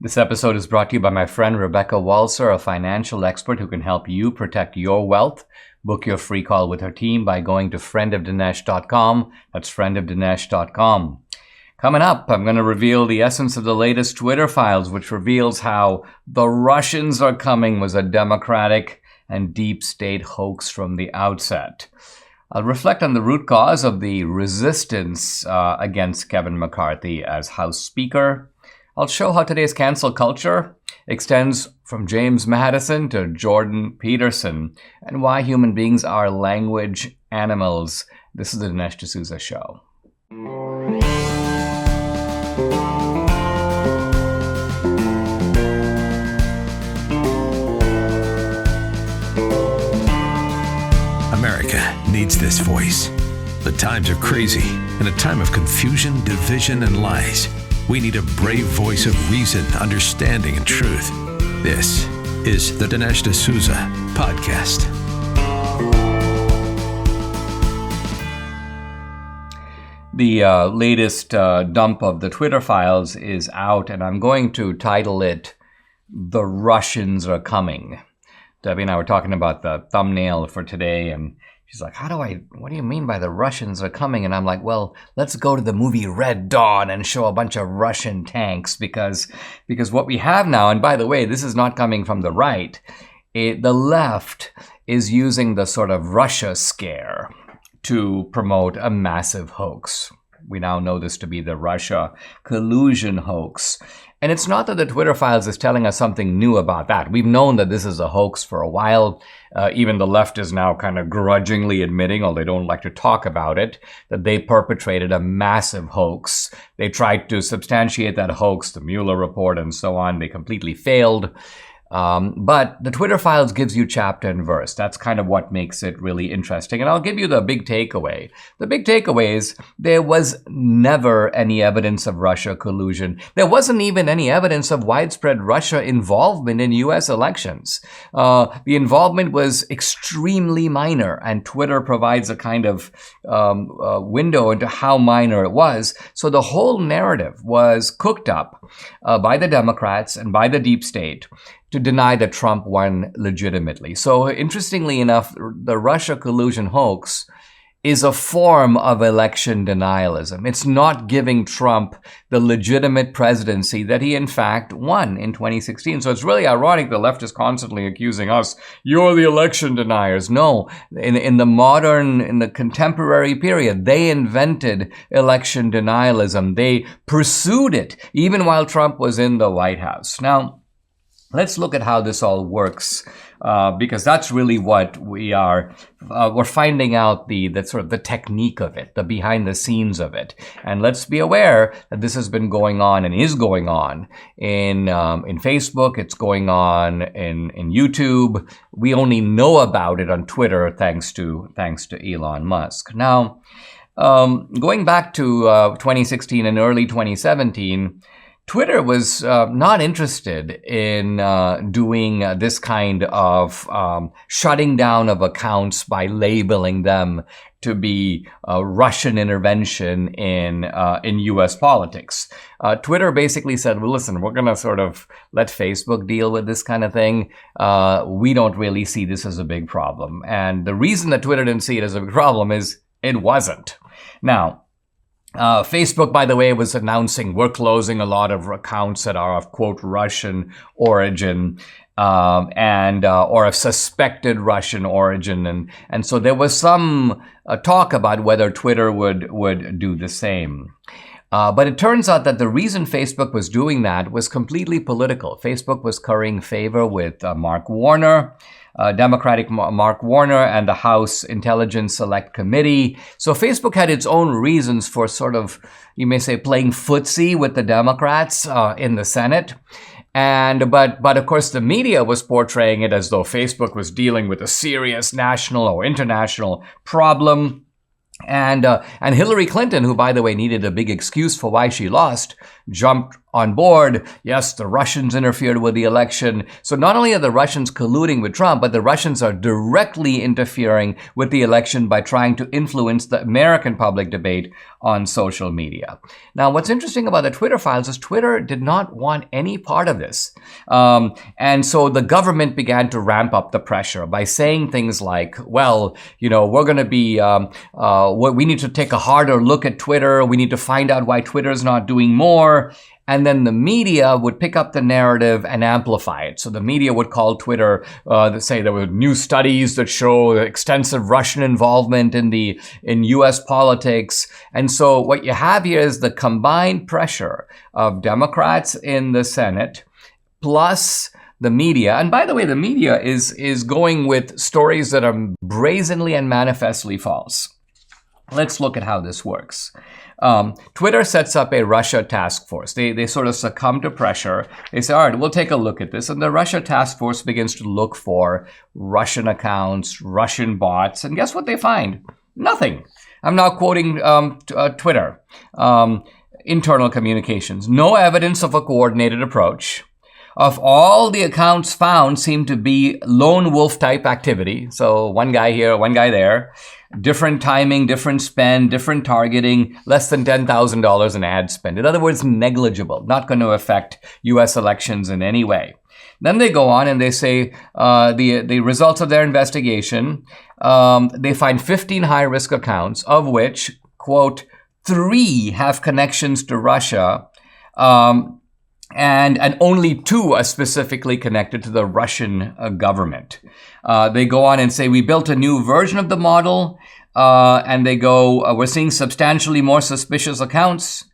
This episode is brought to you by my friend Rebecca Waltzer, a financial expert who can help you protect your wealth. Book your free call with her team by going to friendofdinesh.com. That's friendofdinesh.com. Coming up, I'm going to reveal the essence of the latest Twitter files, which reveals how the Russians are coming was a democratic and deep state hoax from the outset. I'll reflect on the root cause of the resistance against Kevin McCarthy as House Speaker. I'll show how today's cancel culture extends from James Madison to Jordan Peterson, and why human beings are language animals. This is the Dinesh D'Souza Show. America needs this voice. The times are crazy. In a time of confusion, division, and lies, we need a brave voice of reason, understanding, and truth. This is the Dinesh D'Souza Podcast. The latest dump of the Twitter files is out, and I'm going to title it, "The Russians Are Coming." Debbie and I were talking about the thumbnail for today, and she's like, what do you mean by the Russians are coming? And I'm like, well, let's go to the movie Red Dawn and show a bunch of Russian tanks, because what we have now, and by the way, this is not coming from the right, the left is using the sort of Russia scare to promote a massive hoax. We now know this to be the Russia collusion hoax. And it's not that the Twitter files is telling us something new about that. We've known that this is a hoax for a while. Even the left is now kind of grudgingly admitting, although they don't like to talk about it, that they perpetrated a massive hoax. They tried to substantiate that hoax, the Mueller report and so on. They completely failed. But the Twitter files gives you chapter and verse. That's kind of what makes it really interesting. And I'll give you the big takeaway. The big takeaway is there was never any evidence of Russia collusion. There wasn't even any evidence of widespread Russia involvement in U.S. elections. The involvement was extremely minor, and Twitter provides a kind of window into how minor it was. So the whole narrative was cooked up by the Democrats and by the deep state to deny that Trump won legitimately. So interestingly enough, the Russia collusion hoax is a form of election denialism. It's not giving Trump the legitimate presidency that he in fact won in 2016. So it's really ironic the left is constantly accusing us, you're the election deniers. No, in the contemporary period, they invented election denialism. They pursued it even while Trump was in the White House. Now, let's look at how this all works, because that's really what we're finding out the sort of the technique of it, the behind the scenes of it. And let's be aware that this has been going on and is going on in Facebook. It's going on in YouTube. We only know about it on Twitter thanks to Elon Musk. Now, going back to 2016 and early 2017, Twitter was not interested in doing this kind of shutting down of accounts by labeling them to be Russian intervention in U.S. politics. Twitter basically said, well, listen, we're going to sort of let Facebook deal with this kind of thing. We don't really see this as a big problem. And the reason that Twitter didn't see it as a big problem is it wasn't. Now, Facebook, by the way, was announcing we're closing a lot of accounts that are of, quote, Russian origin, or of suspected Russian origin. And so there was some talk about whether Twitter would do the same. But it turns out that the reason Facebook was doing that was completely political. Facebook was currying favor with Mark Warner, Democratic Mark Warner, and the House Intelligence Select Committee. So Facebook had its own reasons for sort of, you may say, playing footsie with the Democrats in the Senate. But of course the media was portraying it as though Facebook was dealing with a serious national or international problem. And Hillary Clinton, who, by the way, needed a big excuse for why she lost, jumped on board. Yes, the Russians interfered with the election. So not only are the Russians colluding with Trump, but the Russians are directly interfering with the election by trying to influence the American public debate on social media. Now, what's interesting about the Twitter files is Twitter did not want any part of this. And so the government began to ramp up the pressure by saying things like, well, we're going to be, we need to take a harder look at Twitter. We need to find out why Twitter is not doing more. And then the media would pick up the narrative and amplify it. So the media would call Twitter, say there were new studies that show extensive Russian involvement in U.S. politics. And so what you have here is the combined pressure of Democrats in the Senate plus the media. And by the way, the media is going with stories that are brazenly and manifestly false. Let's look at how this works. Twitter sets up a Russia task force. They sort of succumb to pressure. They say, all right, we'll take a look at this. And the Russia task force begins to look for Russian accounts, Russian bots. And guess what they find? Nothing. I'm now quoting Twitter. Internal communications. No evidence of a coordinated approach. Of all the accounts found seem to be lone wolf type activity. So one guy here, one guy there. Different timing, different spend, different targeting, less than $10,000 in ad spend. In other words, negligible, not going to affect U.S. elections in any way. Then they go on and they say the results of their investigation, they find 15 high-risk accounts, of which, quote, 3 have connections to Russia, and only 2 are specifically connected to the Russian government. They go on and say, we built a new version of the model, and they go, we're seeing substantially more suspicious accounts,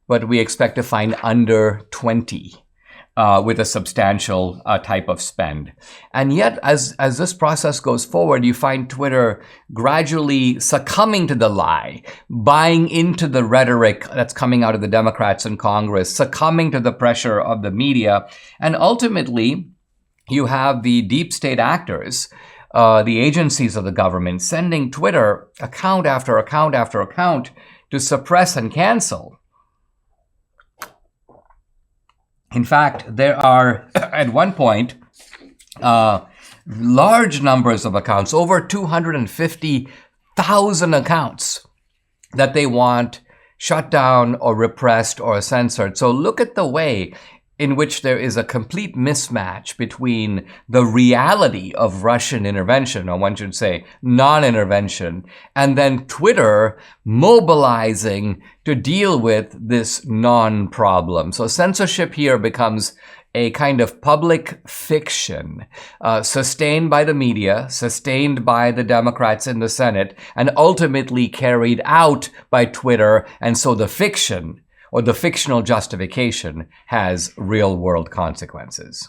but we expect to find under 20 with a substantial type of spend. And yet, as this process goes forward, you find Twitter gradually succumbing to the lie, buying into the rhetoric that's coming out of the Democrats in Congress, succumbing to the pressure of the media, and ultimately, you have the deep state actors, the agencies of the government, sending Twitter account after account after account to suppress and cancel. In fact, there are, at one point, large numbers of accounts, over 250,000 accounts that they want shut down or repressed or censored. So look at the way in which there is a complete mismatch between the reality of Russian intervention, or one should say non-intervention, and then Twitter mobilizing to deal with this non-problem. So censorship here becomes a kind of public fiction, sustained by the media, sustained by the Democrats in the Senate, and ultimately carried out by Twitter. And so the fiction, or the fictional justification, has real-world consequences.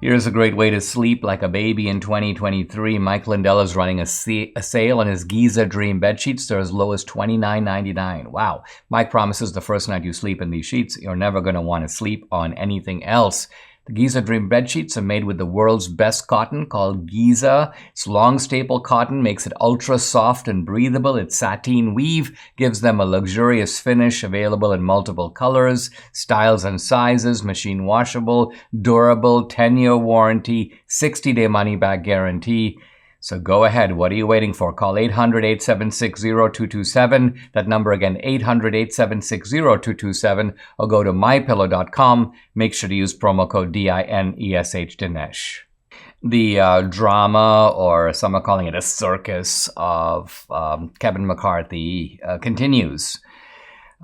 Here's a great way to sleep like a baby in 2023. Mike Lindell is running a sale on his Giza Dream bed sheets. They're as low as $29.99. Wow. Mike promises the first night you sleep in these sheets, you're never going to want to sleep on anything else. The Giza Dream bed sheets are made with the world's best cotton called Giza. It's long staple cotton, makes it ultra soft and breathable. Its sateen weave gives them a luxurious finish, available in multiple colors, styles and sizes, machine washable, durable, 10-year warranty, 60-day money-back guarantee. So go ahead. What are you waiting for? Call 800-876-0227. That number again, 800-876-0227, or go to mypillow.com. Make sure to use promo code DINESH, Dinesh. The drama, or some are calling it a circus, of Kevin McCarthy continues.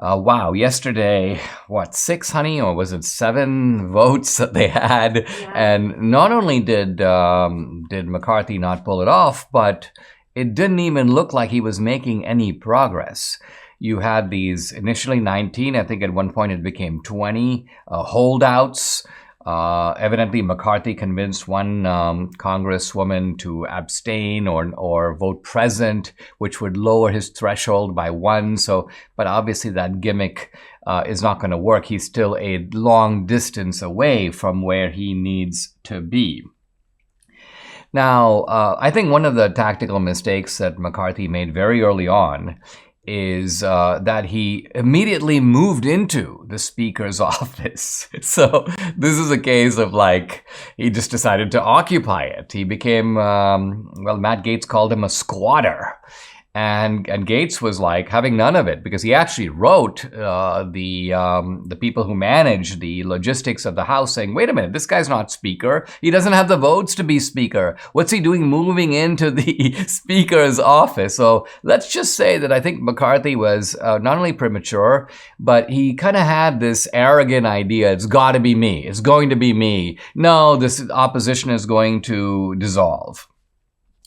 Wow, yesterday, 6, honey, or was it 7 votes that they had? Yeah. And not only did McCarthy not pull it off, but it didn't even look like he was making any progress. You had these initially 19, I think at one point it became 20 holdouts. Evidently, McCarthy convinced one congresswoman to abstain or vote present, which would lower his threshold by 1. But obviously that gimmick is not going to work. He's still a long distance away from where he needs to be. Now, I think one of the tactical mistakes that McCarthy made very early on is that he immediately moved into the speaker's office. So this is a case of like, he just decided to occupy it. He became, Matt Gaetz called him a squatter. And Gaetz was like having none of it, because he actually wrote the people who manage the logistics of the House saying, wait a minute, this guy's not speaker. He doesn't have the votes to be speaker. What's he doing moving into the speaker's office? So let's just say that I think McCarthy was not only premature, but he kind of had this arrogant idea, it's got to be me. It's going to be me. No, this opposition is going to dissolve.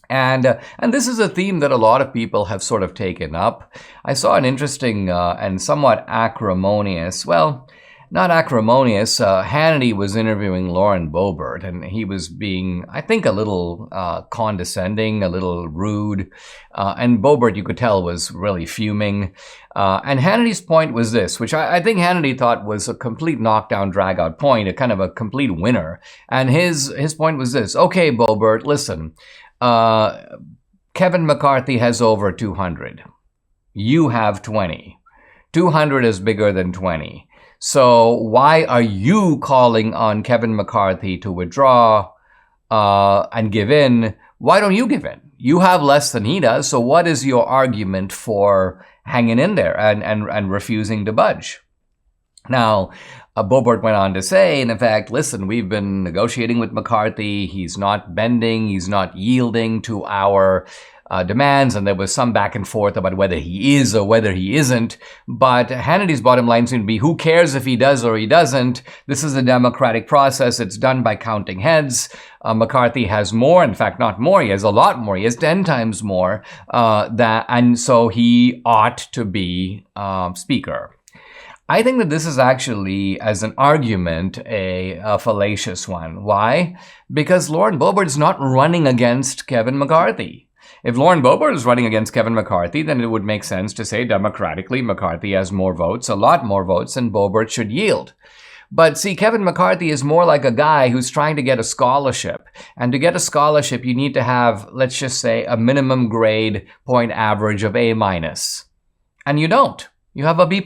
And this is a theme that a lot of people have sort of taken up. I saw an interesting and somewhat acrimonious, well, not acrimonious, Hannity was interviewing Lauren Boebert, and he was being, I think, a little condescending, a little rude. And Boebert, you could tell, was really fuming. And Hannity's point was this, which I think Hannity thought was a complete knockdown, drag-out point, a kind of a complete winner. And his point was this, okay, Boebert, listen, Kevin McCarthy has over 200. You have 20. 200 is bigger than 20. So why are you calling on Kevin McCarthy to withdraw and give in? Why don't you give in? You have less than he does. So what is your argument for hanging in there and refusing to budge? Now, Boebert went on to say, in fact, listen, we've been negotiating with McCarthy. He's not bending. He's not yielding to our demands. And there was some back and forth about whether he is or whether he isn't. But Hannity's bottom line seemed to be, who cares if he does or he doesn't? This is a democratic process. It's done by counting heads. McCarthy has more. In fact, not more. He has a lot more. He has 10 times more. And so he ought to be speaker. I think that this is actually, as an argument, a fallacious one. Why? Because Lauren Boebert is not running against Kevin McCarthy. If Lauren Boebert is running against Kevin McCarthy, then it would make sense to say democratically McCarthy has more votes, a lot more votes, and Boebert should yield. But see, Kevin McCarthy is more like a guy who's trying to get a scholarship. And to get a scholarship, you need to have, let's just say, a minimum grade point average of A-. And you don't. You have a B+.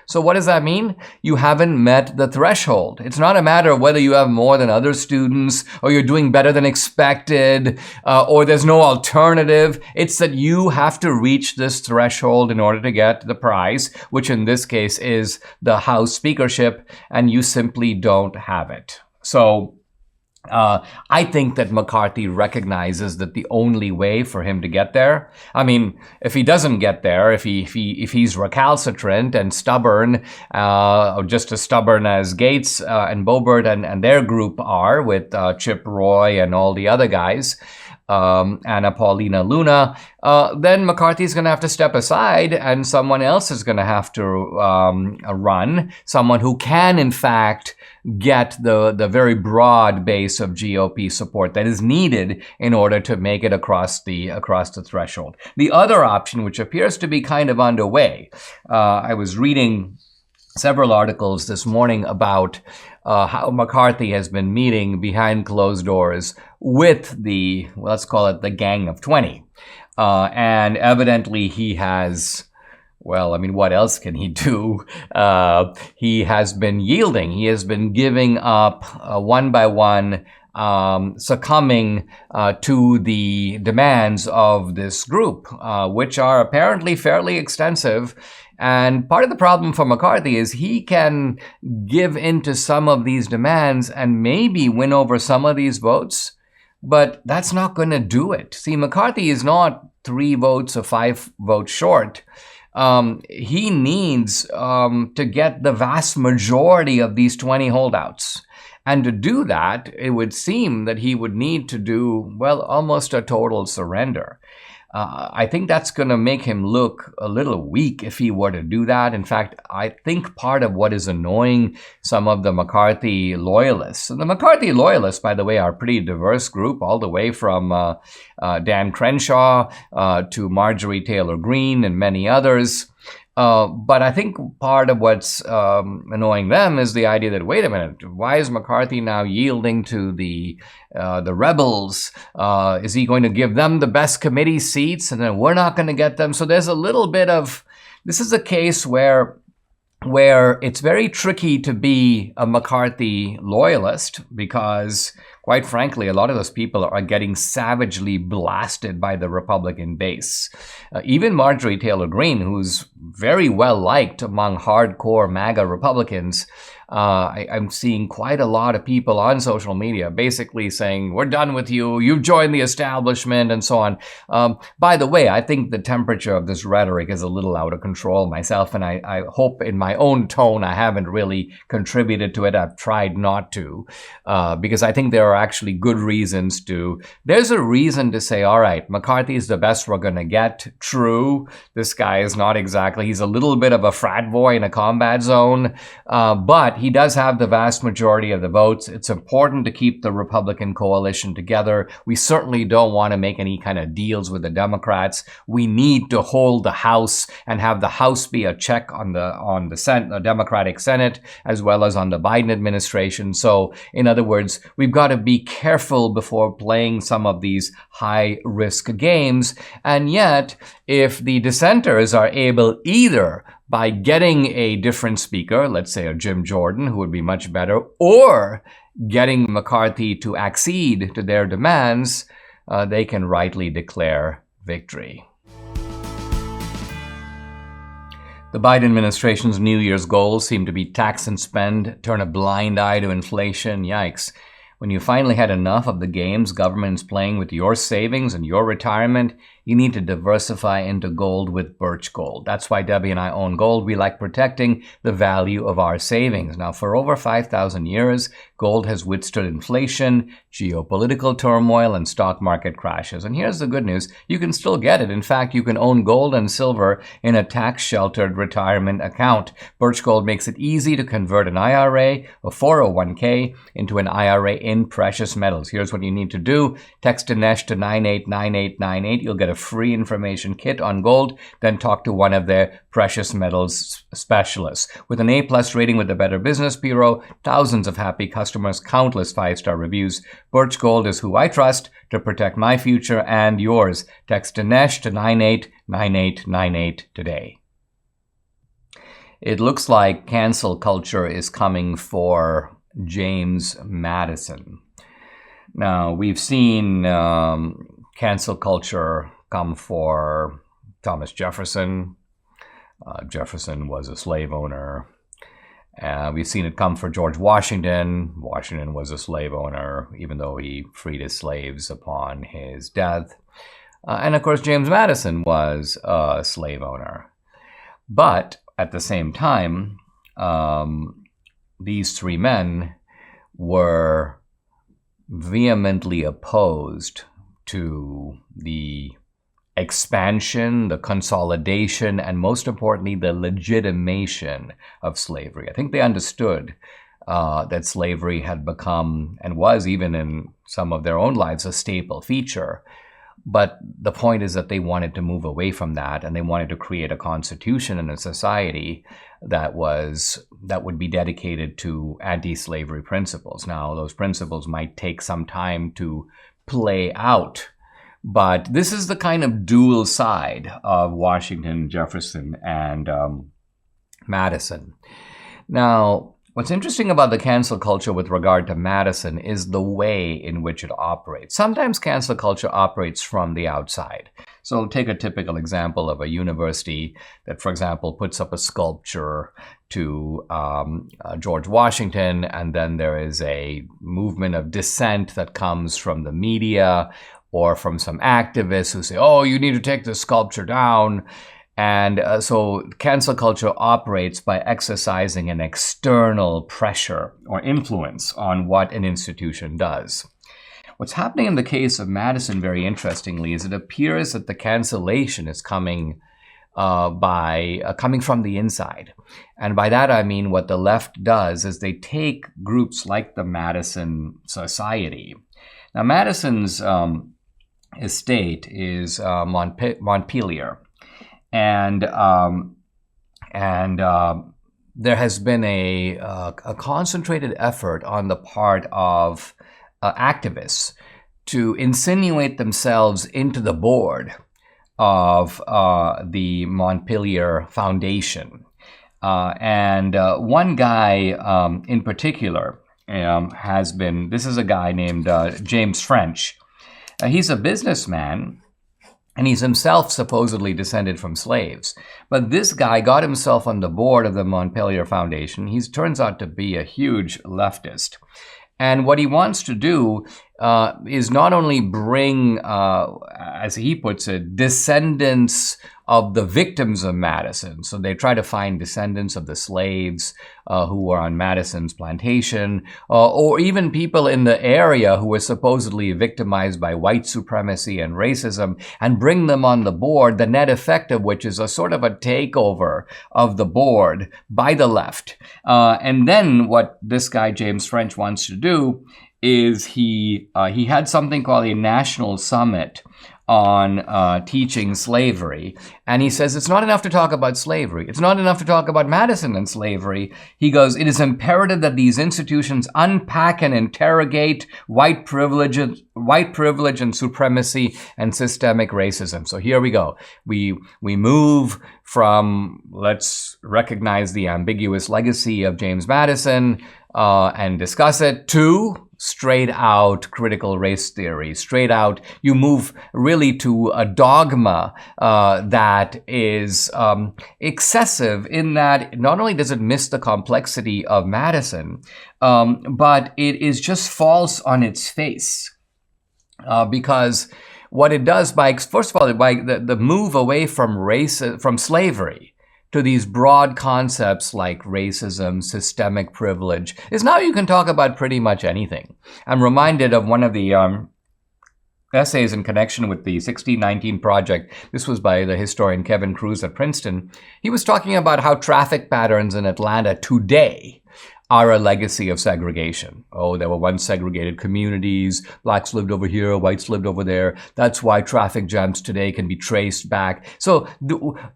So what does that mean? You haven't met the threshold. It's not a matter of whether you have more than other students, or you're doing better than expected, or there's no alternative. It's that you have to reach this threshold in order to get the prize, which in this case is the House speakership, and you simply don't have it. So I think that McCarthy recognizes that the only way for him to get there, I mean, if he doesn't get there, if he's recalcitrant and stubborn, or just as stubborn as Gaetz and Boebert and their group are with Chip Roy and all the other guys, Anna Paulina Luna, then McCarthy's going to have to step aside, and someone else is going to have to run, someone who can, in fact, get the very broad base of GOP support that is needed in order to make it across the threshold. The other option, which appears to be kind of underway, I was reading several articles this morning about how McCarthy has been meeting behind closed doors with the, let's call it the Gang of 20. And evidently he has, well, I mean, what else can he do? He has been yielding. He has been giving up one by one, succumbing to the demands of this group, which are apparently fairly extensive. And part of the problem for McCarthy is he can give into some of these demands and maybe win over some of these votes, but that's not going to do it. See, McCarthy is not 3 votes or 5 votes short. He needs to get the vast majority of these 20 holdouts. And to do that, it would seem that he would need to do, well, almost a total surrender. I think that's going to make him look a little weak if he were to do that. In fact, I think part of what is annoying some of the McCarthy loyalists, and the McCarthy loyalists, by the way, are a pretty diverse group, all the way from Dan Crenshaw to Marjorie Taylor Greene and many others. But I think part of what's annoying them is the idea that, wait a minute, why is McCarthy now yielding to the rebels? Is he going to give them the best committee seats and then we're not going to get them? So there's a little bit of, this is a case where it's very tricky to be a McCarthy loyalist because, quite frankly, a lot of those people are getting savagely blasted by the Republican base. Even Marjorie Taylor Greene, who's very well liked among hardcore MAGA Republicans, I'm seeing quite a lot of people on social media basically saying, we're done with you, you've joined the establishment, and so on. By the way, I think the temperature of this rhetoric is a little out of control myself, and I hope in my own tone I haven't really contributed to it. I've tried not to, because I think there are actually good reasons to. There's a reason to say, all right, McCarthy is the best we're going to get. True, this guy is not exactly, he's a little bit of a frat boy in a combat zone, but he does have the vast majority of the votes. It's important to keep the Republican coalition together. We certainly don't want to make any kind of deals with the Democrats. We need to hold the House and have the House be a check on the Senate, the Democratic Senate, as well as on the Biden administration. So, in other words, we've got to be careful before playing some of these high-risk games. And yet, if the dissenters are able either by getting a different speaker, let's say a Jim Jordan, who would be much better, or getting McCarthy to accede to their demands, they can rightly declare victory. The Biden administration's New Year's goals seem to be tax and spend, turn a blind eye to inflation. Yikes. When you finally had enough of the games government's playing with your savings and your retirement, you need to diversify into gold with Birch Gold. That's why Debbie and I own gold. We like protecting the value of our savings. Now, for over 5,000 years, gold has withstood inflation, geopolitical turmoil, and stock market crashes. And here's the good news. You can still get it. In fact, you can own gold and silver in a tax-sheltered retirement account. Birch Gold makes it easy to convert an IRA or 401k into an IRA in precious metals. Here's what you need to do. Text Dinesh to 989898. You'll get a free information kit on gold, then talk to one of their precious metals specialists. With an A+ rating with the Better Business Bureau, thousands of happy customers, countless 5-star reviews, Birch Gold is who I trust to protect my future and yours. Text Dinesh to 989898 today. It looks like cancel culture is coming for James Madison. Now, we've seen cancel culture come for Thomas Jefferson. Jefferson was a slave owner. We've seen it come for George Washington. Washington was a slave owner, even though he freed his slaves upon his death. And of course, James Madison was a slave owner. But at the same time, these three men were vehemently opposed to the expansion, the consolidation, and most importantly, the legitimation of slavery. I think they understood that slavery had become, and was even in some of their own lives, a staple feature. But the point is that they wanted to move away from that, and they wanted to create a constitution and a society that would be dedicated to anti-slavery principles. Now, those principles might take some time to play out, but this is the kind of dual side of Washington, Jefferson, and Madison. Now, what's interesting about the cancel culture with regard to Madison is the way in which it operates. Sometimes cancel culture operates from the outside. So take a typical example of a university that, for example, puts up a sculpture to George Washington, and then there is a movement of dissent that comes from the media or from some activists who say, oh, you need to take this sculpture down. And so cancel culture operates by exercising an external pressure or influence on what an institution does. What's happening in the case of Madison, very interestingly, is it appears that the cancellation is coming from the inside. And by that I mean what the left does is they take groups like the Madison Society. Now, Madison's estate is Montpelier. And And there has been a concentrated effort on the part of activists to insinuate themselves into the board of the Montpelier Foundation. And one guy in particular this is a guy named James French. He's a businessman, and he's himself supposedly descended from slaves. But this guy got himself on the board of the Montpelier Foundation. He turns out to be a huge leftist. And what he wants to do is not only bring, as he puts it, descendants of the victims of Madison. So they try to find descendants of the slaves who were on Madison's plantation, or even people in the area who were supposedly victimized by white supremacy and racism, and bring them on the board, the net effect of which is a sort of a takeover of the board by the left. And then what this guy, James French, wants to do is he had something called a national summit on teaching slavery. And he says it's not enough to talk about slavery. It's not enough to talk about Madison and slavery. He goes, it is imperative that these institutions unpack and interrogate white privilege and supremacy and systemic racism. So here we go. We move from, let's recognize the ambiguous legacy of James Madison and discuss it, to straight out critical race theory. Straight out, you move really to a dogma that is excessive, in that not only does it miss the complexity of Madison, but it is just false on its face. Because what it does, first of all, by the move away from slavery to these broad concepts like racism, systemic privilege, is now you can talk about pretty much anything. I'm reminded of one of the essays in connection with the 1619 Project. This was by the historian Kevin Cruz at Princeton. He was talking about how traffic patterns in Atlanta today are a legacy of segregation. Oh, there were once segregated communities. Blacks lived over here, whites lived over there. That's why traffic jams today can be traced back. So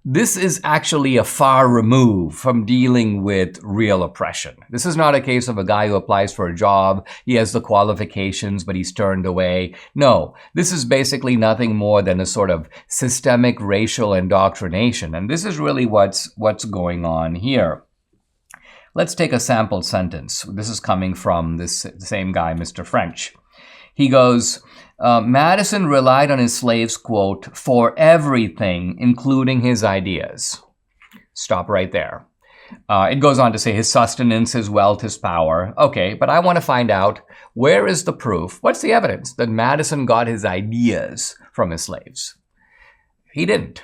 this is actually a far remove from dealing with real oppression. This is not a case of a guy who applies for a job. He has the qualifications, but he's turned away. No, this is basically nothing more than a sort of systemic racial indoctrination. And this is really what's going on here. Let's take a sample sentence. This is coming from this same guy, Mr. French. He goes, Madison relied on his slaves, quote, for everything, including his ideas. Stop right there. It goes on to say his sustenance, his wealth, his power. Okay, but I want to find out, where is the proof? What's the evidence that Madison got his ideas from his slaves? He didn't.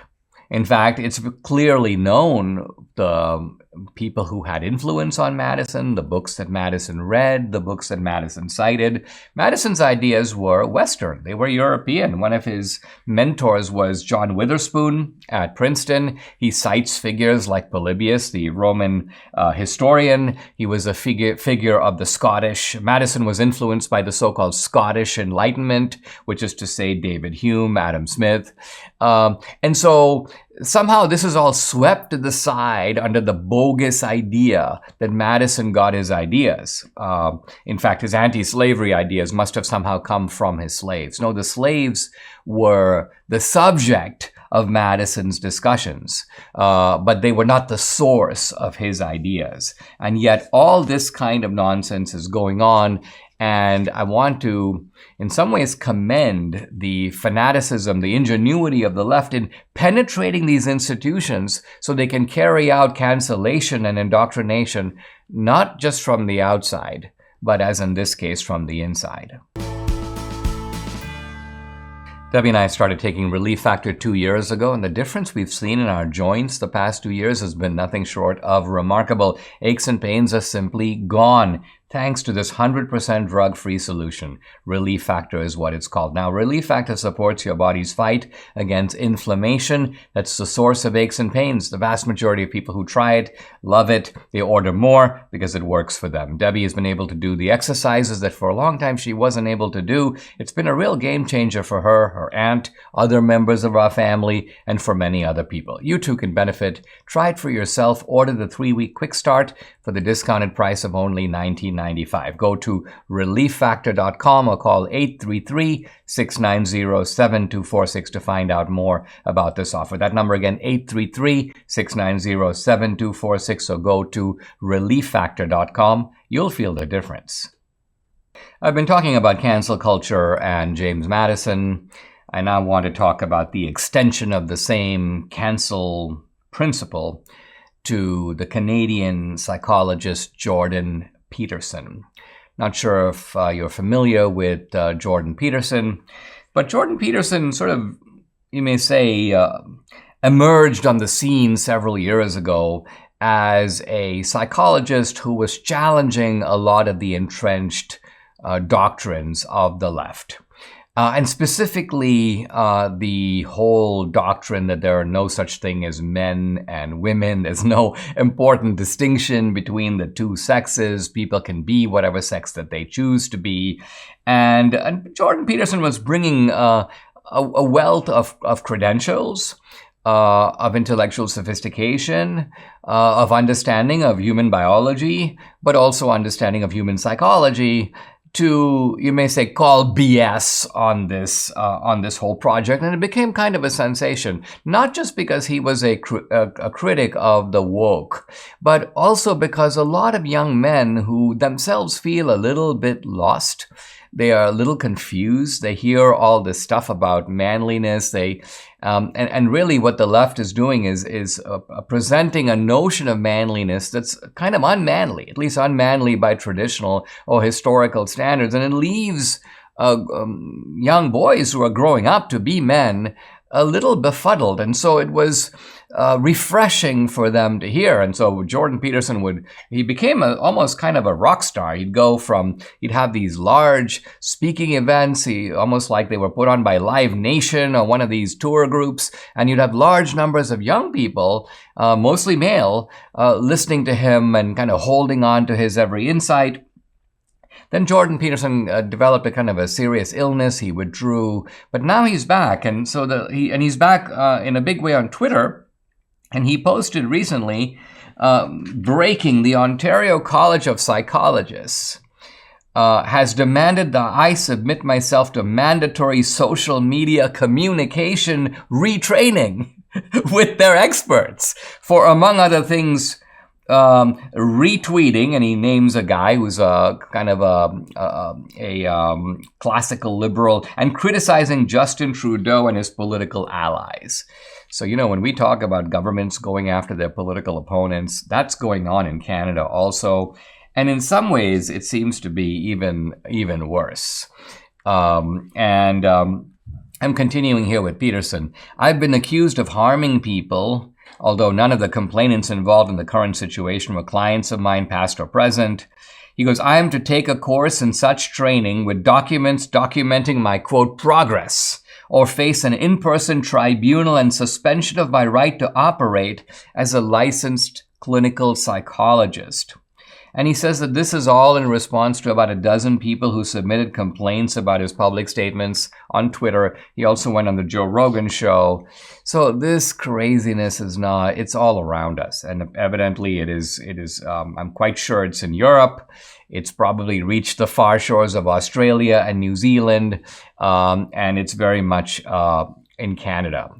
In fact, it's clearly known the people who had influence on Madison, the books that Madison read, the books that Madison cited. Madison's ideas were Western. They were European. One of his mentors was John Witherspoon at Princeton. He cites figures like Polybius, the Roman historian. He was a figure of the Scottish. Madison was influenced by the so-called Scottish Enlightenment, which is to say David Hume, Adam Smith. And so somehow this is all swept to the side under the bogus idea that Madison got his ideas. In fact, his anti-slavery ideas must have somehow come from his slaves. No, the slaves were the subject of Madison's discussions, but they were not the source of his ideas. And yet all this kind of nonsense is going on. And I want to, in some ways, commend the fanaticism, the ingenuity of the left in penetrating these institutions so they can carry out cancellation and indoctrination, not just from the outside, but as in this case, from the inside. Debbie and I started taking Relief Factor 2 years ago, and the difference we've seen in our joints the past 2 years has been nothing short of remarkable. Aches and pains are simply gone. thanks to this 100% drug-free solution. Relief Factor is what it's called. Now, Relief Factor supports your body's fight against inflammation. That's the source of aches and pains. The vast majority of people who try it love it. They order more because it works for them. Debbie has been able to do the exercises that for a long time she wasn't able to do. It's been a real game changer for her, her aunt, other members of our family, and for many other people. You too can benefit. Try it for yourself. Order the 3-week quick start for the discounted price of only $19.95. Go to relieffactor.com or call 833-690-7246 to find out more about this offer. That number again, 833-690-7246. So go to relieffactor.com. You'll feel the difference. I've been talking about cancel culture and James Madison. I now want to talk about the extension of the same cancel principle to the Canadian psychologist Jordan Peterson. Not sure if you're familiar with Jordan Peterson, but Jordan Peterson sort of, you may say, emerged on the scene several years ago as a psychologist who was challenging a lot of the entrenched doctrines of the left. And specifically, the whole doctrine that there are no such thing as men and women. There's no important distinction between the two sexes. People can be whatever sex that they choose to be. And Jordan Peterson was bringing a wealth of credentials, of intellectual sophistication, of understanding of human biology, but also understanding of human psychology, to, you may say, call BS on this whole project. And it became kind of a sensation, not just because he was a critic of the woke, but also because a lot of young men who themselves feel a little bit lost, they are a little confused. They hear all this stuff about manliness. And really what the left is doing is presenting a notion of manliness that's kind of unmanly, at least unmanly by traditional or historical standards. And it leaves young boys who are growing up to be men a little befuddled. And so it was refreshing for them to hear. And so Jordan Peterson he became almost kind of a rock star. He'd have these large speaking events, almost like they were put on by Live Nation or one of these tour groups. And you'd have large numbers of young people, mostly male, listening to him and kind of holding on to his every insight. Then Jordan Peterson developed a kind of a serious illness. He withdrew, but now he's back, and so he's back in a big way on Twitter. And he posted recently, breaking: the Ontario College of Psychologists has demanded that I submit myself to mandatory social media communication retraining with their experts for, among other things, retweeting, and he names a guy who's a kind of a classical liberal, and criticizing Justin Trudeau and his political allies. So, when we talk about governments going after their political opponents, that's going on in Canada also. And in some ways, it seems to be even worse. I'm continuing here with Peterson. I've been accused of harming people, although none of the complainants involved in the current situation were clients of mine, past or present. He goes, I am to take a course in such training with documents documenting my, quote, progress, or face an in-person tribunal and suspension of my right to operate as a licensed clinical psychologist. And he says that this is all in response to about a dozen people who submitted complaints about his public statements on Twitter. He also went on the Joe Rogan show. So this craziness it's all around us. And evidently it is, I'm quite sure it's in Europe. It's probably reached the far shores of Australia and New Zealand. And it's very much in Canada.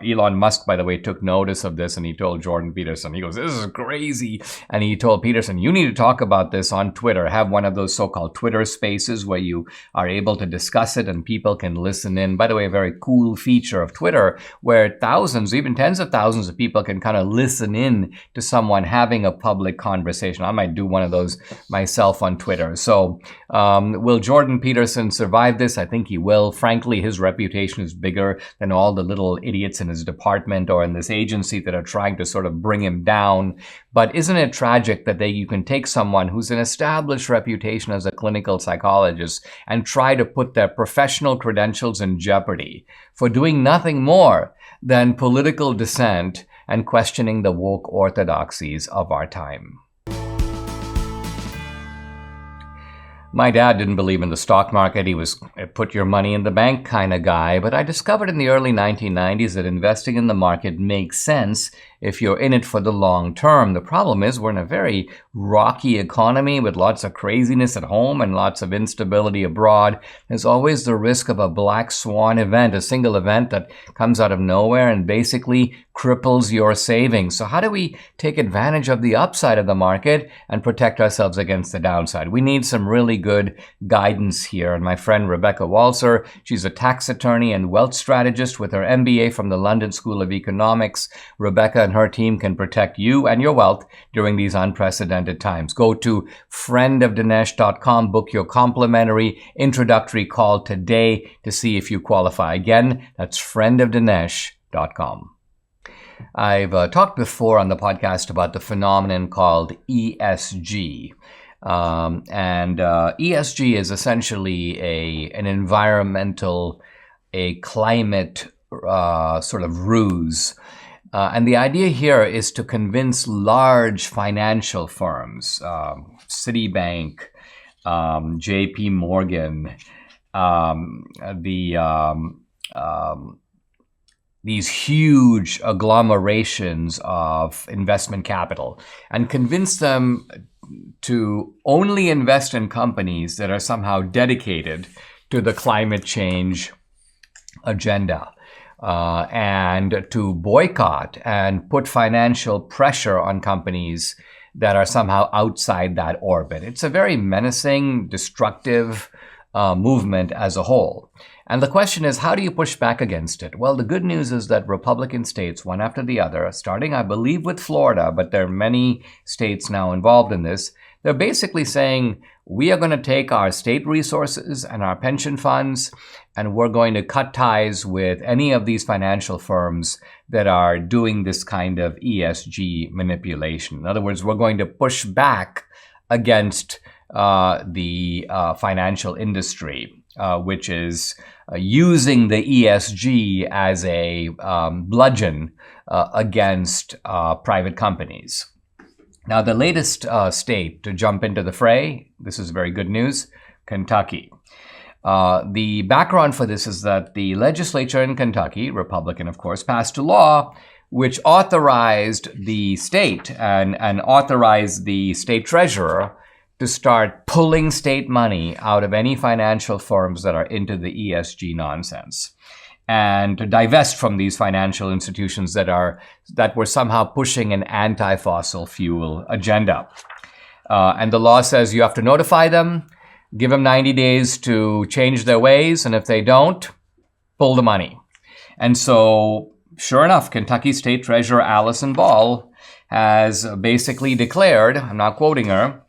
Elon Musk, by the way, took notice of this, and he told Jordan Peterson, he goes, this is crazy. And he told Peterson, you need to talk about this on Twitter. Have one of those so-called Twitter spaces where you are able to discuss it and people can listen in. By the way, a very cool feature of Twitter where thousands, even tens of thousands of people can kind of listen in to someone having a public conversation. I might do one of those myself on Twitter. So will Jordan Peterson survive this? I think he will. Frankly, his reputation is bigger than all the little idiots in his department or in this agency that are trying to sort of bring him down. But isn't it tragic that you can take someone who's an established reputation as a clinical psychologist and try to put their professional credentials in jeopardy for doing nothing more than political dissent and questioning the woke orthodoxies of our time? My dad didn't believe in the stock market. He was a put your money in the bank kind of guy. But I discovered in the early 1990s that investing in the market makes sense if you're in it for the long term. The problem is we're in a very rocky economy with lots of craziness at home and lots of instability abroad. There's always the risk of a black swan event, a single event that comes out of nowhere and basically cripples your savings. So how do we take advantage of the upside of the market and protect ourselves against the downside? We need some really good guidance here. And my friend Rebecca Waltzer, she's a tax attorney and wealth strategist with her MBA from the London School of Economics. Rebecca and her team can protect you and your wealth during these unprecedented times. Go to friendofdinesh.com, book your complimentary introductory call today to see if you qualify. Again, that's friendofdinesh.com. I've talked before on the podcast about the phenomenon called ESG. ESG is essentially an environmental, a climate sort of ruse. And the idea here is to convince large financial firms, Citibank, JP Morgan, these huge agglomerations of investment capital, and convince them to only invest in companies that are somehow dedicated to the climate change agenda, and to boycott and put financial pressure on companies that are somehow outside that orbit. It's a very menacing, destructive movement as a whole. And the question is, how do you push back against it? Well, the good news is that Republican states, one after the other, starting, I believe, with Florida, but there are many states now involved in this, they're basically saying, we are going to take our state resources and our pension funds, and we're going to cut ties with any of these financial firms that are doing this kind of ESG manipulation. In other words, we're going to push back against the financial industry, which is using the ESG as a bludgeon against private companies. Now, the latest state to jump into the fray, this is very good news, Kentucky. The background for this is that the legislature in Kentucky, Republican of course, passed a law which authorized the state and authorized the state treasurer to start pulling state money out of any financial firms that are into the ESG nonsense, and to divest from these financial institutions that were somehow pushing an anti-fossil fuel agenda. And the law says you have to notify them, give them 90 days to change their ways, and if they don't, pull the money. And so, sure enough, Kentucky State Treasurer Allison Ball has basically declared, I'm not quoting her,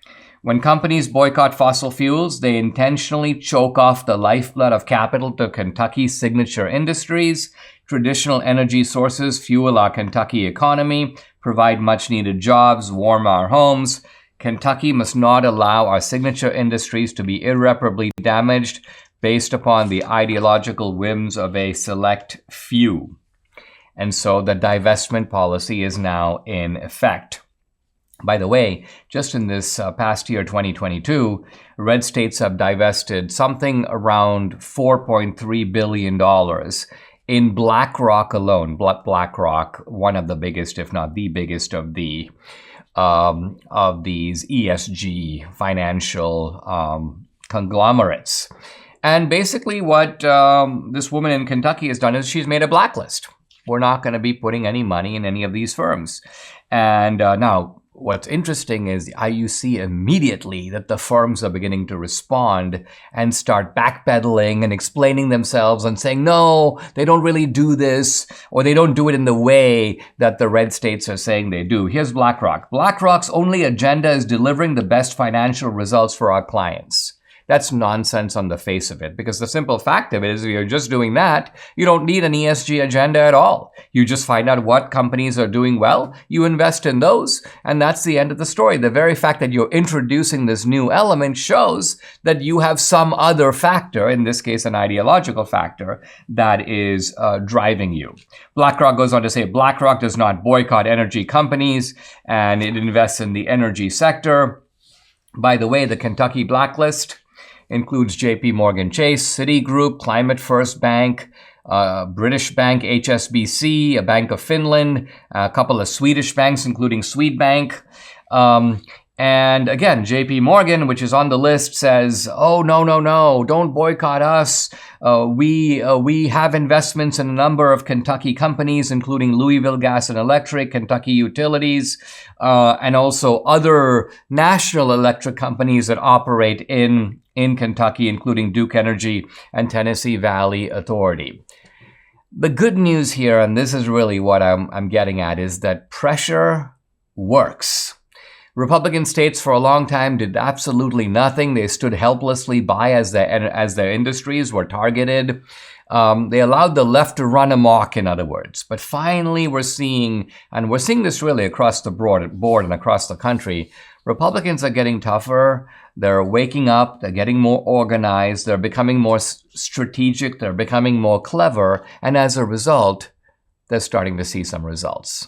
when companies boycott fossil fuels, they intentionally choke off the lifeblood of capital to Kentucky's signature industries. Traditional energy sources fuel our Kentucky economy, provide much-needed jobs, warm our homes. Kentucky must not allow our signature industries to be irreparably damaged based upon the ideological whims of a select few. And so the divestment policy is now in effect. By the way, just in this past year, 2022, red states have divested something around $4.3 billion in BlackRock alone. BlackRock, one of the biggest, if not the biggest, of these ESG financial conglomerates. And basically what this woman in Kentucky has done is she's made a blacklist. We're not going to be putting any money in any of these firms. And now, what's interesting is you see immediately that the firms are beginning to respond and start backpedaling and explaining themselves and saying, no, they don't really do this, or they don't do it in the way that the red states are saying they do. Here's BlackRock. BlackRock's only agenda is delivering the best financial results for our clients. That's nonsense on the face of it, because the simple fact of it is if you're just doing that, you don't need an ESG agenda at all. You just find out what companies are doing well, you invest in those, and that's the end of the story. The very fact that you're introducing this new element shows that you have some other factor, in this case an ideological factor, that is driving you. BlackRock goes on to say BlackRock does not boycott energy companies, and it invests in the energy sector. By the way, the Kentucky blacklist includes JP Morgan Chase, Citigroup, Climate First Bank, British bank HSBC, a Bank of Finland, a couple of Swedish banks, including Swedbank. And again, JP Morgan, which is on the list, says, oh, no, don't boycott us. We have investments in a number of Kentucky companies, including Louisville Gas and Electric, Kentucky Utilities, and also other national electric companies that operate in Kentucky, including Duke Energy and Tennessee Valley Authority. The good news here, and this is really what I'm getting at, is that pressure works. Republican states for a long time did absolutely nothing. They stood helplessly by as their industries were targeted. They allowed the left to run amok, in other words. But finally, we're seeing this really across the board and across the country, Republicans are getting tougher. They're waking up. They're getting more organized. They're becoming more strategic. They're becoming more clever. And as a result, they're starting to see some results.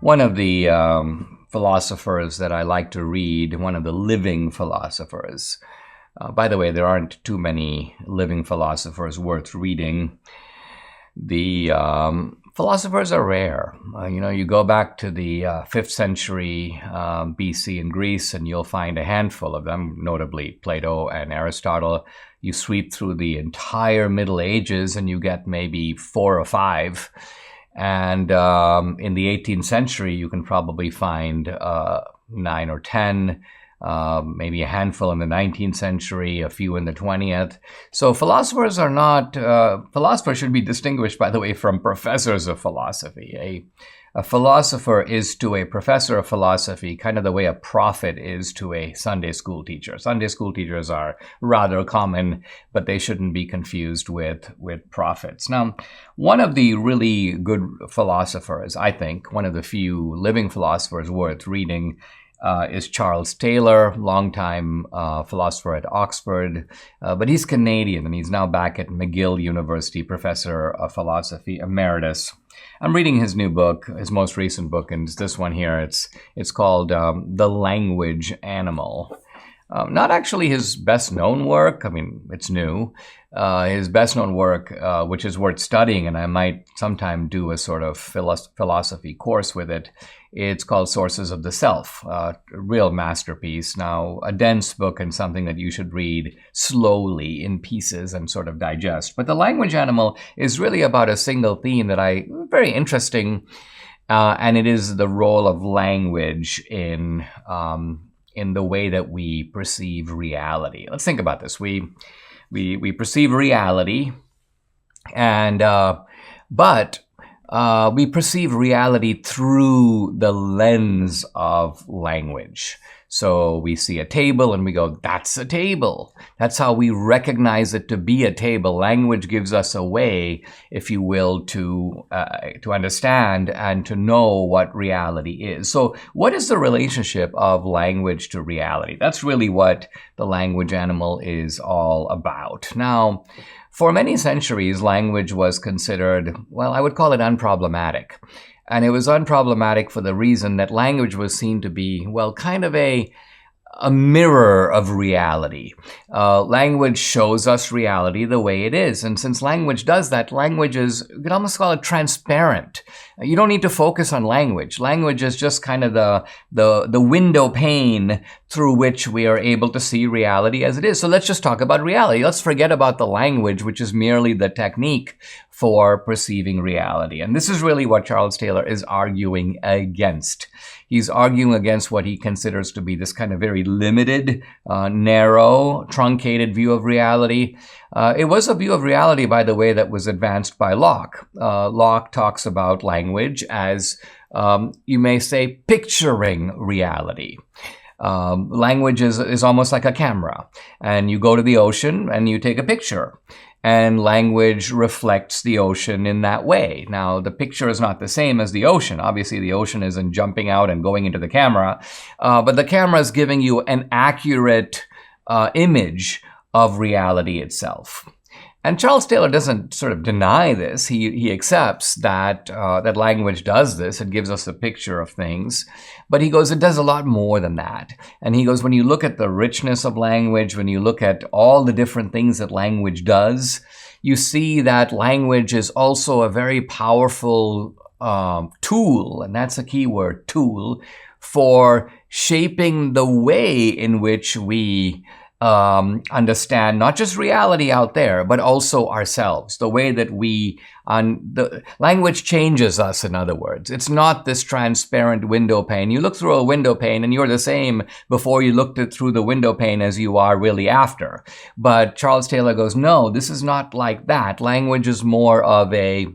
One of the philosophers that I like to read, one of the living philosophers. By the way, there aren't too many living philosophers worth reading. The philosophers are rare. You go back to the 5th century BC in Greece, and you'll find a handful of them, notably Plato and Aristotle. You sweep through the entire Middle Ages, and you get maybe 4 or 5. And in the 18th century, you can probably find 9 or 10, maybe a handful in the 19th century, a few in the 20th. So philosophers should be distinguished, by the way, from professors of philosophy. A philosopher is to a professor of philosophy kind of the way a prophet is to a Sunday school teacher. Sunday school teachers are rather common, but they shouldn't be confused with prophets. Now, one of the really good philosophers, I think, one of the few living philosophers worth reading, is Charles Taylor, longtime philosopher at Oxford, but he's Canadian and he's now back at McGill University, professor of philosophy emeritus. I'm reading his new book, his most recent book, and it's this one here. It's called The Language Animal. Not actually his best-known work. I mean, it's new. His best-known work, which is worth studying, and I might sometime do a sort of philosophy course with it. It's called Sources of the Self, a real masterpiece. Now, a dense book and something that you should read slowly in pieces and sort of digest. But The Language Animal is really about a single theme that very interesting, and it is the role of language in the way that we perceive reality. Let's think about this. We perceive reality, but we perceive reality through the lens of language. So we see a table and we go, that's a table. That's how we recognize it to be a table. Language gives us a way, if you will, to understand and to know what reality is. So what is the relationship of language to reality? That's really what The Language Animal is all about. Now, for many centuries, language was considered, well, I would call it unproblematic. And it was unproblematic for the reason that language was seen to be, well, kind of a mirror of reality. Language shows us reality the way it is. And since language does that, language is, you could almost call it transparent. You don't need to focus on language. Language is just kind of the window pane through which we are able to see reality as it is. So let's just talk about reality. Let's forget about the language, which is merely the technique for perceiving reality. And this is really what Charles Taylor is arguing against. He's arguing against what he considers to be this kind of very limited, narrow, truncated view of reality. It was a view of reality, by the way, that was advanced by Locke. Locke talks about language as, you may say, picturing reality. Language is almost like a camera, and you go to the ocean and you take a picture. And language reflects the ocean in that way. Now, the picture is not the same as the ocean. Obviously, the ocean isn't jumping out and going into the camera, but the camera is giving you an accurate image of reality itself. And Charles Taylor doesn't sort of deny this. He accepts that that language does this. It gives us a picture of things. But he goes, it does a lot more than that. And he goes, when you look at the richness of language, when you look at all the different things that language does, you see that language is also a very powerful tool, and that's a key word, tool, for shaping the way in which we understand not just reality out there, but also ourselves. The way that the language changes us, in other words. It's not this transparent window pane. You look through a window pane and you're the same before you looked through the window pane as you are really after. But Charles Taylor goes, no, this is not like that. Language is more of a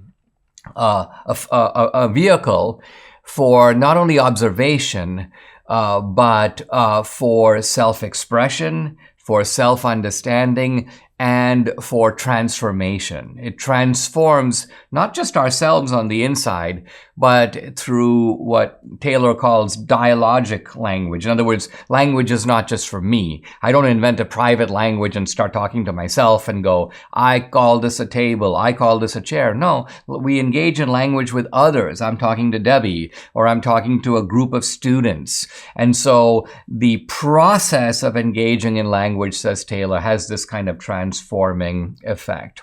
vehicle for not only observation, but for self-expression, for self-understanding, and for transformation. It transforms not just ourselves on the inside, but through what Taylor calls dialogic language. In other words, language is not just for me. I don't invent a private language and start talking to myself and go, I call this a table, I call this a chair. No, we engage in language with others. I'm talking to Debbie, or I'm talking to a group of students. And so the process of engaging in language, says Taylor, has this kind of transforming effect.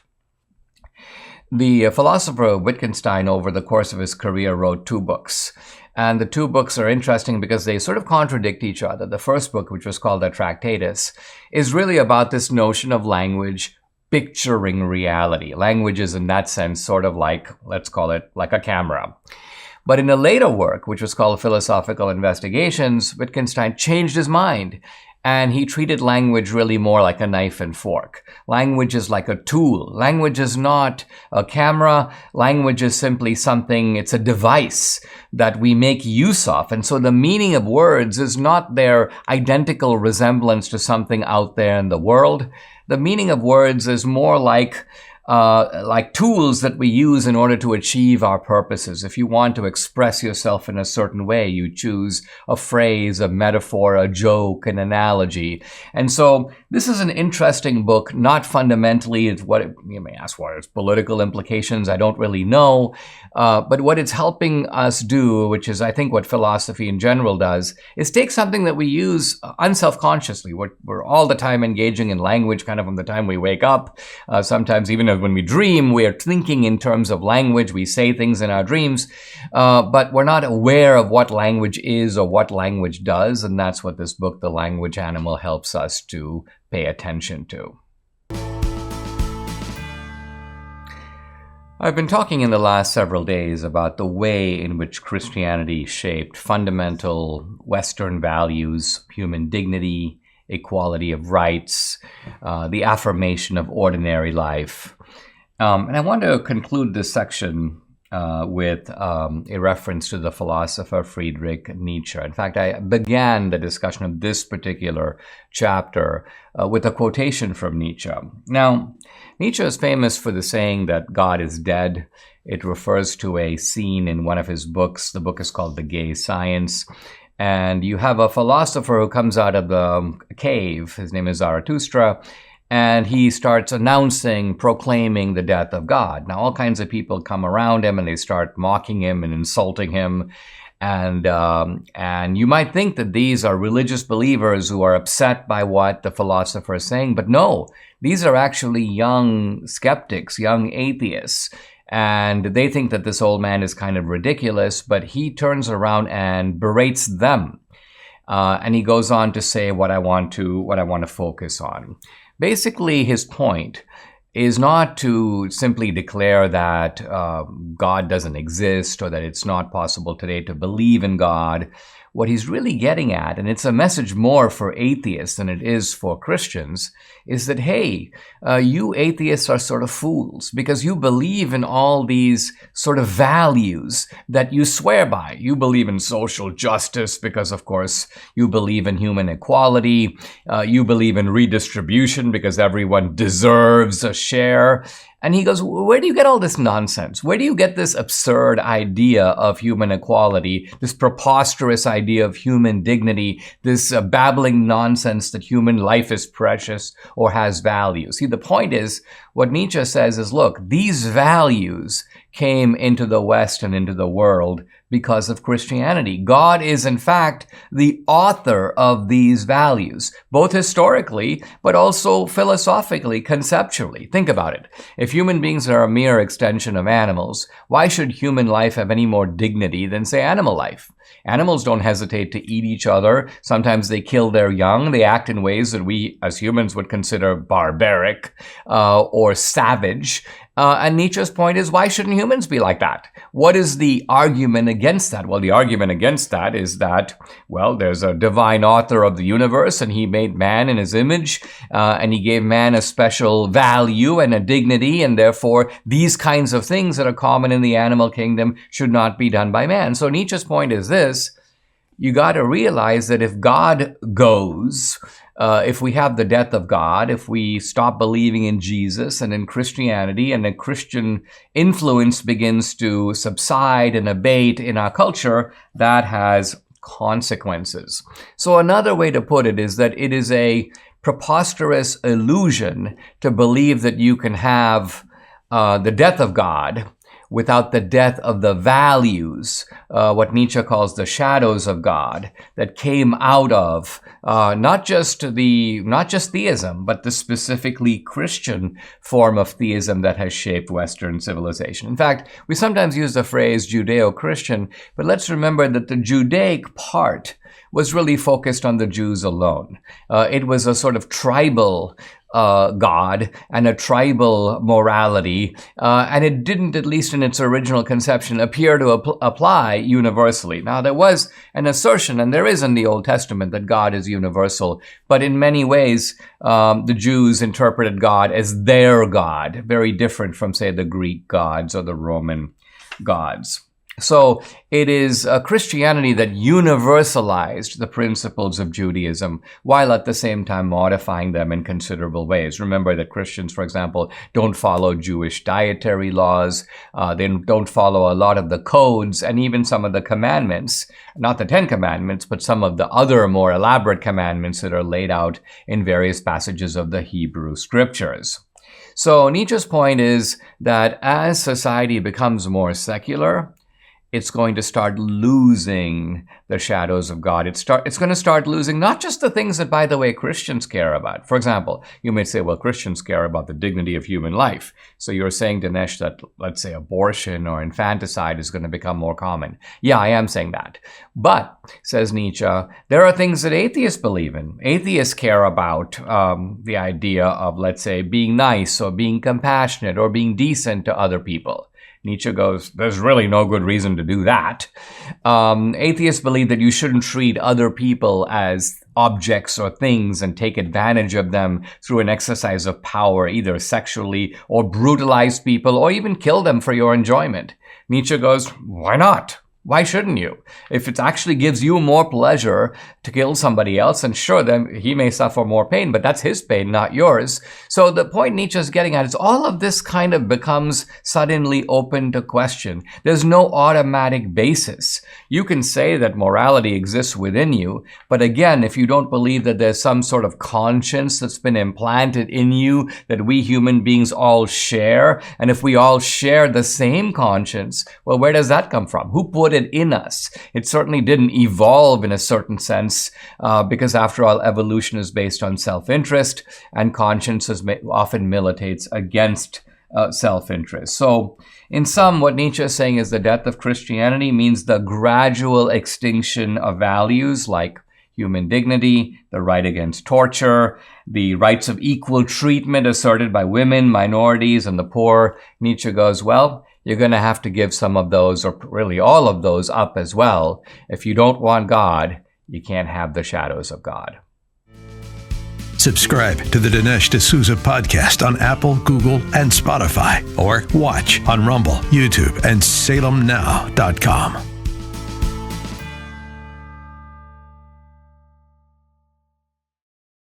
The philosopher Wittgenstein, over the course of his career, wrote 2 books. And the 2 books are interesting because they sort of contradict each other. The first book, which was called the Tractatus, is really about this notion of language picturing reality. Language is, in that sense, sort of like, let's call it like a camera. But in a later work, which was called Philosophical Investigations, Wittgenstein changed his mind. And he treated language really more like a knife and fork. Language is like a tool. Language is not a camera. Language is simply something, it's a device that we make use of. And so the meaning of words is not their identical resemblance to something out there in the world. The meaning of words is more like tools that we use in order to achieve our purposes. If you want to express yourself in a certain way, you choose a phrase, a metaphor, a joke, an analogy. And so this is an interesting book, not fundamentally, you may ask what its political implications, I don't really know. But what it's helping us do, which is I think what philosophy in general does, is take something that we use unselfconsciously. We're all the time engaging in language, kind of from the time we wake up. Sometimes even when we dream, we are thinking in terms of language. We say things in our dreams, but we're not aware of what language is or what language does. And that's what this book, The Language Animal, helps us to pay attention to. I've been talking in the last several days about the way in which Christianity shaped fundamental Western values, human dignity, equality of rights, the affirmation of ordinary life. And I want to conclude this section with a reference to the philosopher Friedrich Nietzsche. In fact, I began the discussion of this particular chapter with a quotation from Nietzsche. Now, Nietzsche is famous for the saying that God is dead. It refers to a scene in one of his books. The book is called The Gay Science. And you have a philosopher who comes out of the cave. His name is Zarathustra. And he starts announcing, proclaiming the death of God. Now, all kinds of people come around him and they start mocking him and insulting him. And you might think that these are religious believers who are upset by what the philosopher is saying. But no, these are actually young skeptics, young atheists. And they think that this old man is kind of ridiculous, but he turns around and berates them. And he goes on to say what I want to focus on. Basically, his point is not to simply declare that God doesn't exist or that it's not possible today to believe in God. what he's really getting at, and it's a message more for atheists than it is for Christians, is that, hey, you atheists are sort of fools because you believe in all these sort of values that you swear by. You believe in social justice because, of course, you believe in human equality. You believe in redistribution because everyone deserves a share. And he goes, where do you get all this nonsense? Where do you get this absurd idea of human equality, this preposterous idea of human dignity, this babbling nonsense that human life is precious or has value? See, the point is, what Nietzsche says is, look, these values came into the West and into the world because of Christianity. God is, in fact, the author of these values, both historically, but also philosophically, conceptually. Think about it. If human beings are a mere extension of animals, why should human life have any more dignity than, say, animal life? Animals don't hesitate to eat each other. Sometimes they kill their young. They act in ways that we as humans would consider barbaric or savage. And Nietzsche's point is, why shouldn't humans be like that? What is the argument against that? Well, the argument against that is that, well, there's a divine author of the universe, and he made man in his image, and he gave man a special value and a dignity, and therefore these kinds of things that are common in the animal kingdom should not be done by man. So Nietzsche's point is this: you got to realize that if God goes, if we have the death of God, if we stop believing in Jesus and in Christianity, and the Christian influence begins to subside and abate in our culture, that has consequences. So another way to put it is that it is a preposterous illusion to believe that you can have the death of God without the death of the values, what Nietzsche calls the shadows of God, that came out of not just theism, but the specifically Christian form of theism that has shaped Western civilization. In fact, we sometimes use the phrase Judeo-Christian, but let's remember that the Judaic part was really focused on the Jews alone. It was a sort of tribal God and a tribal morality, and it didn't, at least in its original conception, appear to apply universally. Now, there was an assertion, and there is in the Old Testament, that God is universal, but in many ways, the Jews interpreted God as their God, very different from, say, the Greek gods or the Roman gods. So it is Christianity that universalized the principles of Judaism, while at the same time modifying them in considerable ways. Remember that Christians, for example, don't follow Jewish dietary laws. They don't follow a lot of the codes and even some of the commandments, not the 10 Commandments, but some of the other more elaborate commandments that are laid out in various passages of the Hebrew scriptures. So Nietzsche's point is that as society becomes more secular, it's going to start losing the shadows of God. It's going to start losing not just the things that, by the way, Christians care about. For example, you may say, well, Christians care about the dignity of human life. So you're saying, Dinesh, that, let's say, abortion or infanticide is going to become more common. Yeah, I am saying that. But, says Nietzsche, there are things that atheists believe in. Atheists care about the idea of, let's say, being nice or being compassionate or being decent to other people. Nietzsche goes, there's really no good reason to do that. Atheists believe that you shouldn't treat other people as objects or things and take advantage of them through an exercise of power, either sexually or brutalize people or even kill them for your enjoyment. Nietzsche goes, why not? Why shouldn't you? If it actually gives you more pleasure to kill somebody else, and sure, then he may suffer more pain, but that's his pain, not yours. So the point Nietzsche is getting at is all of this kind of becomes suddenly open to question. There's no automatic basis. You can say that morality exists within you, but again, if you don't believe that there's some sort of conscience that's been implanted in you that we human beings all share, and if we all share the same conscience, well, where does that come from? Who put it in us? It certainly didn't evolve in a certain sense, because after all, evolution is based on self-interest, and conscience often militates against self-interest. So in sum, what Nietzsche is saying is the death of Christianity means the gradual extinction of values like human dignity, the right against torture, the rights of equal treatment asserted by women, minorities, and the poor. Nietzsche goes, well, you're going to have to give some of those, or really all of those, up as well. If you don't want God, you can't have the shadows of God. Subscribe to the Dinesh D'Souza podcast on Apple, Google, and Spotify, or watch on Rumble, YouTube, and SalemNow.com.